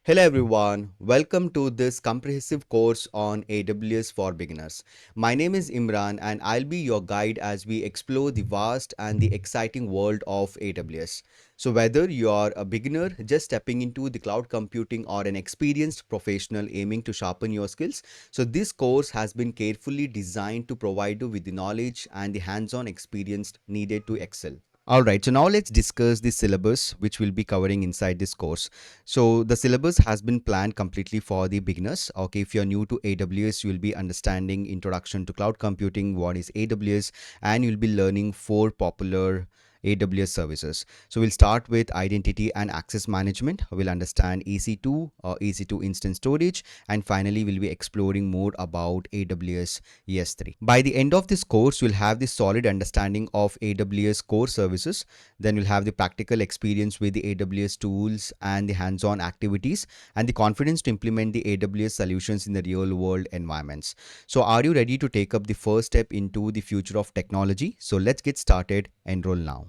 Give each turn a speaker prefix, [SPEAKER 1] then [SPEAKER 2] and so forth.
[SPEAKER 1] Hello everyone, welcome to this comprehensive course on AWS for beginners. My name is Imran and I'll be your guide as we explore the vast and the exciting world of AWS. So whether you are a beginner just stepping into the cloud computing or an experienced professional aiming to sharpen your skills, so this course has been carefully designed to provide you with the knowledge and the hands-on experience needed to excel. All right, so now let's discuss the syllabus which we'll be covering inside this course. So the syllabus has been planned completely for the beginners. Okay, if you're new to AWS, you'll be understanding introduction to cloud computing, what is AWS, and you'll be learning four popular AWS services. So we'll start with identity and access management. We'll understand EC2 or EC2 instance storage, and finally we'll be exploring more about AWS ES3. By the end of this course, you'll have the solid understanding of AWS core services. Then you'll have the practical experience with the AWS tools and the hands-on activities and the confidence to implement the AWS solutions in the real world environments. So are you ready to take up the first step into the future of technology? So let's get started. Enroll now.